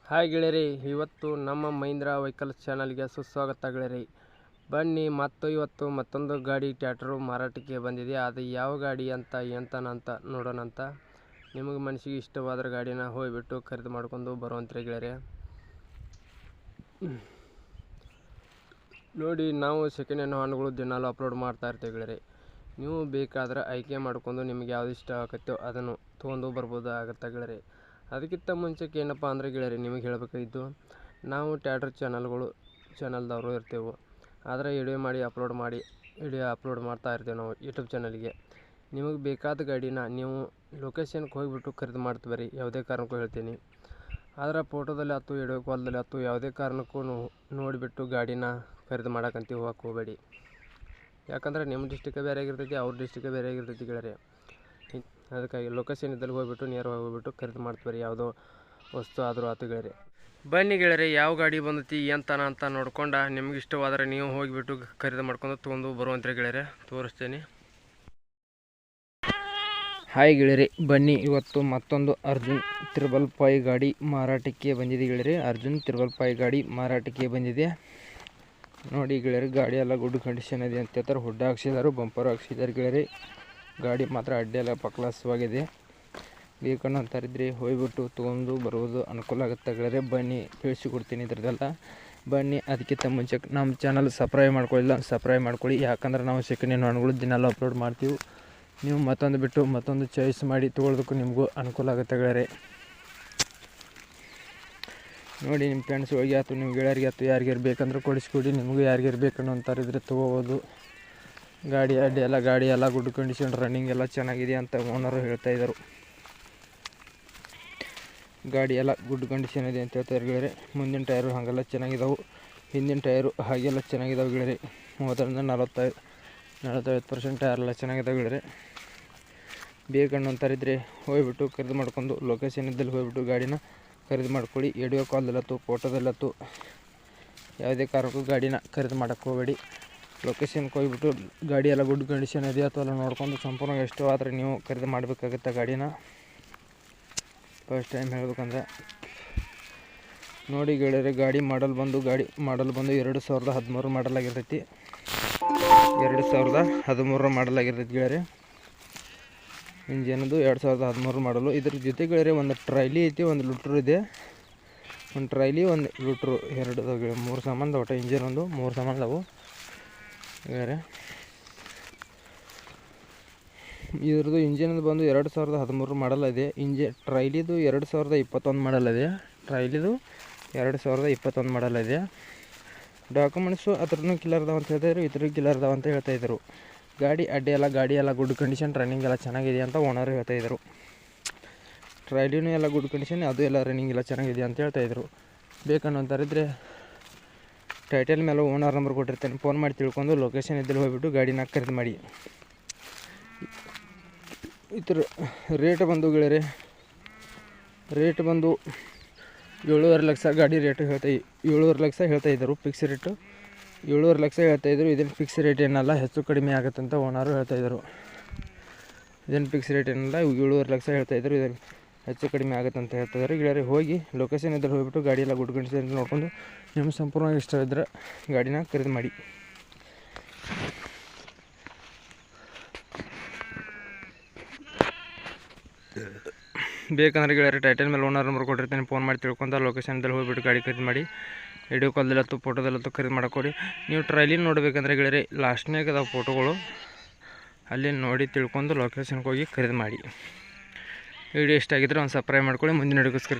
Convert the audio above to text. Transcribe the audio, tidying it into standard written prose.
Hi ಗೆಳೆಯರಿ, ಇವತ್ತು ನಮ್ಮ Mahindra vehicles ಚಾನಲ್ಗೆ ಸುಸ್ವಾಗತ ಗೆಳೆಯರಿ. ಬನ್ನಿ, ಇವತ್ತು ಮತ್ತೊಂದು ಗಾಡಿ ಟ್ರ್ಯಾಕ್ಟರು ಮಾರಾಟಕ್ಕೆ ಬಂದಿದೆ. ಅದು ಯಾವ ಗಾಡಿ ಅಂತ ಎಂತನಂತ ನೋಡೋಣಂತ. ನಿಮಗೆ ಮನಸ್ಸಿಗೆ ಇಷ್ಟವಾದ ಗಾಡಿನ ಹೋಗಿಬಿಟ್ಟು ಖರೀದಿ ಮಾಡ್ಕೊಂಡು ಬರುವಂತ್ರಿ ಗೆಳೆಯರಿ. ನೋಡಿ, ನಾವು ಸೆಕೆಂಡ್ ಹ್ಯಾಂಡ್ ವಾಹನಗಳು ದಿನಾಲು ಅಪ್ಲೋಡ್ ಮಾಡ್ತಾ ಇರ್ತೀವಿ ಗೆಳೆಯರಿ. ನೀವು ಬೇಕಾದ್ರೆ ಆಯ್ಕೆ ಮಾಡ್ಕೊಂಡು ನಿಮ್ಗೆ ಯಾವ್ದು ಇಷ್ಟ ಆಗುತ್ತೋ ಅದನ್ನು ತೊಗೊಂಡು ಬರ್ಬೋದು ಆಗುತ್ತೆ ಗೆಳೆಯರಿ. ಅದಕ್ಕಿಂತ ಮುಂಚೆಗೆ ಏನಪ್ಪ ಅಂದರೆ ಗೆಳೆಯರಿ, ನಿಮಗೆ ಹೇಳಬೇಕಾಗಿದ್ದು, ನಾವು ಟ್ರ್ಯಾಕ್ಟರ್ ಚಾನಲ್ದವರು ಇರ್ತೇವೆ. ಆದರೆ ವಿಡಿಯೋ ಅಪ್ಲೋಡ್ ಮಾಡ್ತಾ ಇರ್ತೇವೆ ನಾವು ಯೂಟ್ಯೂಬ್ ಚಾನಲ್ಗೆ. ನಿಮಗೆ ಬೇಕಾದ ಗಾಡಿನ ನೀವು ಲೊಕೇಶನ್ಗೆ ಹೋಗಿಬಿಟ್ಟು ಖರೀದಿ ಮಾಡ್ತೀವಿ ಯಾವುದೇ ಕಾರಣಕ್ಕೂ ಹೇಳ್ತೀನಿ. ಆದರೆ ಫೋಟೋದಲ್ಲಿ ಆಯ್ತು, ವಿಡಿಯೋ ಕಾಲ್ದಲ್ಲಿ ಆಯ್ತು, ಯಾವುದೇ ಕಾರಣಕ್ಕೂ ನೋಡಿಬಿಟ್ಟು ಗಾಡಿನ ಖರೀದಿ ಮಾಡೋಕ್ಕಂತ ಹೋಗಕ್ಕೆ ಹೋಗಬೇಡಿ. ಯಾಕಂದರೆ ನಿಮ್ಮ ಡಿಸ್ಟಿಕ್ ಬೇರೆ ಆಗಿರ್ತೈತಿ, ಅವ್ರ ಡಿಸ್ಟಿಕ್ ಬೇರೆ ಆಗಿರ್ತೈತಿ ಗೆಳೆಯರಿ. ಅದಕ್ಕಾಗಿ ಲೊಕೇಶನ್ ಇದ್ದಲ್ಲಿ ಹೋಗ್ಬಿಟ್ಟು ನೇರವಾಗಿ ಹೋಗ್ಬಿಟ್ಟು ಖರೀದಿ ಮಾಡ್ತೀವಿ ಯಾವುದೋ ವಸ್ತು ಆದರೂ ಆತು ಗೆಳೆಯರಿ. ಬನ್ನಿ ಗೆಳೆಯರಿ, ಯಾವ ಗಾಡಿ ಬಂದೈತಿ ಎಂತನ ಅಂತ ನೋಡ್ಕೊಂಡು ನಿಮ್ಗೆ ಇಷ್ಟವಾದರೆ ನೀವು ಹೋಗಿಬಿಟ್ಟು ಖರೀದಿ ಮಾಡ್ಕೊಂಡು ತೊಗೊಂಡು ಬರುವಂತ್ರಿ ಗೆಳೆಯರಿ. ತೋರಿಸ್ತೀನಿ. ಹಾಯ್ ಗೆಳೆಯರಿ, ಬನ್ನಿ, ಇವತ್ತು ಮತ್ತೊಂದು ಅರ್ಜುನ್ 555 ಗಾಡಿ ಮಾರಾಟಕ್ಕೆ ಬಂದಿದೆ ಗೆಳೆಯರಿ. ಅರ್ಜುನ್ 555 ಗಾಡಿ ಮಾರಾಟಕ್ಕೆ ಬಂದಿದೆ. ನೋಡಿ ಗೆಳೆಯರಿ, ಗಾಡಿ ಎಲ್ಲ ಗುಡ್ ಕಂಡೀಷನ್ ಇದೆ ಅಂತ ಹೇಳ್ತಾರೆ. ಹುಡ್ಡ ಹಾಕ್ಸಿದಾರು, ಬಂಪರ್ ಹಾಕ್ಸಿದಾರೆ ಗೆಳೆಯರಿ. ಗಾಡಿ ಮಾತ್ರ ಅಡ್ಡಿ ಎಲ್ಲ ಪಕ್ಲಾಸವಾಗಿದೆ. ಬೇಕನ್ನು ಅಂತಾರಿದ್ರೆ ಹೋಗ್ಬಿಟ್ಟು ತೊಗೊಂಡು ಬರುವುದು ಅನುಕೂಲ ಆಗುತ್ತೆ ಗೆಳೆಯರಿ. ಬನ್ನಿ, ತಿಳಿಸಿಕೊಡ್ತೀನಿ ಇದ್ರದ್ದೆಲ್ಲ. ಬನ್ನಿ, ಅದಕ್ಕಿಂತ ಮುಂಚೆ ನಮ್ಮ ಚಾನಲ್ ಸಬ್ಸ್ಕ್ರೈಬ್ ಮಾಡ್ಕೊಳ್ಳಿಲ್ಲ, ಸಬ್ಸ್ಕ್ರೈಬ್ ಮಾಡ್ಕೊಳ್ಳಿ. ಯಾಕಂದ್ರೆ ನಾವು ಸೆಕೆಂಡ್ ಹ್ಯಾಂಡ್ ವಾಹನಗಳು ದಿನಾಲು ಅಪ್ಲೋಡ್ ಮಾಡ್ತೀವಿ. ನೀವು ಮತ್ತೊಂದು ಬಿಟ್ಟು ಮತ್ತೊಂದು ಚಾಯ್ಸ್ ಮಾಡಿ ತೊಗೊಳೋದಕ್ಕೂ ನಿಮಗೂ ಅನುಕೂಲ ಆಗುತ್ತೆ ಗೆಳೆಯರಿ. ನೋಡಿ, ನಿಮ್ಮ ಫ್ರೆಂಡ್ಸ್ಗಳಿಗೆ ಆಯ್ತು, ನಿಮ್ಮ ಗೆಳೆಯರಿಗೆ ಆಯ್ತು, ಯಾರಿಗಾರು ಬೇಕಂದ್ರೆ ಕೊಡಿಸ್ಕೊಡಿ. ನಿಮಗೂ ಯಾರಿಗಾರು ಬೇಕನ್ನು ಅಂತಾರಿದ್ರೆ ತೊಗೋಬೋದು. ಗಾಡಿ ಎಲ್ಲ ಗುಡ್ ಕಂಡೀಷನ್, ರನ್ನಿಂಗ್ ಎಲ್ಲ ಚೆನ್ನಾಗಿದೆ ಅಂತ ಓನರು ಹೇಳ್ತಾಯಿದ್ದರು. ಗಾಡಿ ಎಲ್ಲ ಗುಡ್ ಕಂಡೀಷನ್ ಇದೆ ಅಂತ ಹೇಳ್ತಾರೆ ಗೆಳೆಯರಿ. ಮುಂದಿನ ಟೈರು ಹಾಗೆಲ್ಲ ಚೆನ್ನಾಗಿದ್ದಾವೆ, ಹಿಂದಿನ ಟೈರು ಹಾಗೆಲ್ಲ ಚೆನ್ನಾಗಿದ್ದಾವೆ ಗೆಳೆಯರಿ. 30-45% ಟೈರೆಲ್ಲ ಚೆನ್ನಾಗಿದ್ದಾವೆ ಗೆಳೆಯರಿ. ಬೇಕಣ್ಣು ಅಂತಾರಿದ್ರೆ ಹೋಗ್ಬಿಟ್ಟು ಖರೀದಿ ಮಾಡ್ಕೊಂಡು ಲೊಕೇಶನ್ ಇದ್ದಲ್ಲಿ ಹೋಗ್ಬಿಟ್ಟು ಗಾಡಿನ ಖರೀದಿ ಮಾಡ್ಕೊಳ್ಳಿ. ವಿಡಿಯೋ ಕಾಲ್ದಲ್ಲತ್ತು, ಫೋಟೋದಲ್ಲತ್ತು ಯಾವುದೇ ಕಾರಣಕ್ಕೂ ಗಾಡಿನ ಖರೀದಿ ಮಾಡೋಕ್ಕೆ ಹೋಗಬೇಡಿ. ಲೊಕೇಶನ್ಗೆ ಹೋಗ್ಬಿಟ್ಟು ಗಾಡಿ ಎಲ್ಲ ಗುಡ್ ಕಂಡೀಷನ್ ಇದೆಯಾ ಅಥವಾ ಎಲ್ಲ ನೋಡ್ಕೊಂಡು ಸಂಪೂರ್ಣ ಎಷ್ಟು ಆದರೆ ನೀವು ಖರೀದಿ ಮಾಡಬೇಕಾಗುತ್ತೆ ಗಾಡಿನ. ಫಸ್ಟ್ ಟೈಮ್ ಹೇಳ್ಬೇಕಂದ್ರೆ ನೋಡಿ ಗೆಳೆಯರೆ, ಗಾಡಿ ಮಾಡಲ್ ಬಂದು 2013 ಮಾಡಲ್ ಆಗಿರ್ತೈತಿ. 2013 ಮಾಡಲ್ ಆಗಿರ್ತೈತಿ ಗೆಳೆಯರೆ. ಇಂಜಿನದು 2013 ಮಾಡಲು. ಇದ್ರ ಜೊತೆ ಗೆಳೆಯರೆ ಒಂದು ಟ್ರೈಲಿ ಐತಿ, ಒಂದು ಲೂಟ್ರು ಇದೆ. ಒಂದು ಟ್ರೈಲಿ, ಒಂದು ಲೂಟ್ರು, 2 3 ಸಾಮಾನು ಒಟ್ಟು. ಇಂಜಿನ್ ಒಂದು 3 ಸಾಮಾನು ಅವು ಗೆಳೆಯರೆ. ಇದ್ರದ್ದು ಇಂಜಿನದು ಬಂದು 2013 ಮಾಡಲ್ ಇದೆ. ಟ್ರೈಲಿದು 2021 ಮಾಡಲ್ ಇದೆ. 2021 ಮಾಡಲ್ ಇದೆ. ಡಾಕ್ಯುಮೆಂಟ್ಸು ಅದ್ರೂ ಕಿಲ್ಲರ್ ಅದಾವ ಅಂತ ಹೇಳ್ತಾಯಿದ್ರು, ಇದ್ರ ಕಿಲ್ಲರ್ ಅದಾವ ಅಂತ ಹೇಳ್ತಾಯಿದ್ರು. ಗಾಡಿ ಎಲ್ಲ ಗುಡ್ ಕಂಡೀಷನ್, ರನ್ನಿಂಗ್ ಎಲ್ಲ ಚೆನ್ನಾಗಿದೆ ಅಂತ ಓನರ್ ಹೇಳ್ತಾಯಿದ್ರು. ಟ್ರೈಲಿನೂ ಎಲ್ಲ ಗುಡ್ ಕಂಡೀಷನ್, ಅದು ಎಲ್ಲ ರನ್ನಿಂಗ್ ಎಲ್ಲ ಚೆನ್ನಾಗಿದೆ ಅಂತ ಹೇಳ್ತಾಯಿದ್ರು. ಬೇಕನ್ನೋ ಅಂತಾರಿದ್ರೆ ಟೈಟಲ್ ಮೇಲೆ ಓನರ್ ನಂಬರ್ ಕೊಟ್ಟಿರ್ತಾನೆ, ಫೋನ್ ಮಾಡಿ ತಿಳ್ಕೊಂಡು ಲೊಕೇಶನ್ ಇದ್ದಲ್ಲಿ ಹೋಗ್ಬಿಟ್ಟು ಗಾಡಿನ ಖರೀದಿ ಮಾಡಿ. ಇದ್ರ ರೇಟ್ ಬಂದು ಗೆಳೆಯರೆ, ರೇಟ್ ಬಂದು 7.5 ಲಕ್ಷ ಗಾಡಿ ರೇಟ್ 7.5 ಲಕ್ಷ ಹೇಳ್ತಾಯಿದ್ರು. ಫಿಕ್ಸ್ ರೇಟು 7.5 ಲಕ್ಷ ಹೇಳ್ತಾಯಿದ್ರು. ಇದನ್ನು ಫಿಕ್ಸ್ ರೇಟ್ ಏನಲ್ಲ, ಹೆಚ್ಚು ಕಡಿಮೆ ಆಗುತ್ತಂತ ಓನರು ಹೇಳ್ತಾಯಿದ್ರು. ಇದನ್ನು ಫಿಕ್ಸ್ ರೇಟ್ ಏನಲ್ಲ, 7.5 ಲಕ್ಷ ಹೇಳ್ತಾಯಿದ್ರು. ಇದನ್ನು ಹೆಚ್ಚು ಕಡಿಮೆ ಆಗುತ್ತೆ ಅಂತ ಹೇಳ್ತಾಯಿದ್ರು ಗೆಳೆಯರೆ. ಹೋಗಿ ಲೊಕೇಶನ್ ಇದ್ದಲ್ಲಿ ಹೋಗ್ಬಿಟ್ಟು ಗಾಡಿ ಎಲ್ಲ ಗುಡ್ ಕಂಡೀಷನ್ ನೋಡಿಕೊಂಡು ನಿಮ್ಗೆ ಸಂಪೂರ್ಣವಾಗಿ ಇಷ್ಟ ಇದ್ದರೆ ಗಾಡಿನ ಖರೀದಿ ಮಾಡಿ. ಬೇಕಂದ್ರೆ ಗೆಳೆಯರೆ ಟೈಟಲ್ ಮೇಲೆ ಓನರ್ ನಂಬರ್ ಕೊಟ್ಟಿರ್ತೀನಿ, ಫೋನ್ ಮಾಡಿ ತಿಳ್ಕೊಂಡು ಲೊಕೇಶನ್ದಲ್ಲಿ ಹೋಗ್ಬಿಟ್ಟು ಗಾಡಿ ಖರೀದಿ ಮಾಡಿ. ವಿಡಿಯೋ ಕಾಲ್ದಲ್ಲತ್ತು, ಫೋಟೋದಲ್ಲತ್ತು ಖರೀದಿ ಮಾಡ್ಕೊಡಿ. ನೀವು ಟ್ರೈಲಿನ ನೋಡಬೇಕಂದ್ರೆ ಗೆಳೆಯರೆ ಲಾಸ್ಟ್ನಾಗ ಅದಾವ ಫೋಟೋಗಳು, ಅಲ್ಲಿ ನೋಡಿ ತಿಳ್ಕೊಂಡು ಲೊಕೇಶನ್ಗೆ ಹೋಗಿ ಖರೀದಿ ಮಾಡಿ. ವಿಡಿಯೋ ಇಷ್ಟ ಆಗಿದ್ರೆ ಒಂದು ಸಬ್ಸ್ಕ್ರೈಬ್ ಮಾಡ್ಕೊಳ್ಳಿ. ಮುಂದಿನ ವಿಡಿಯೋಗೋಸ್ಕರ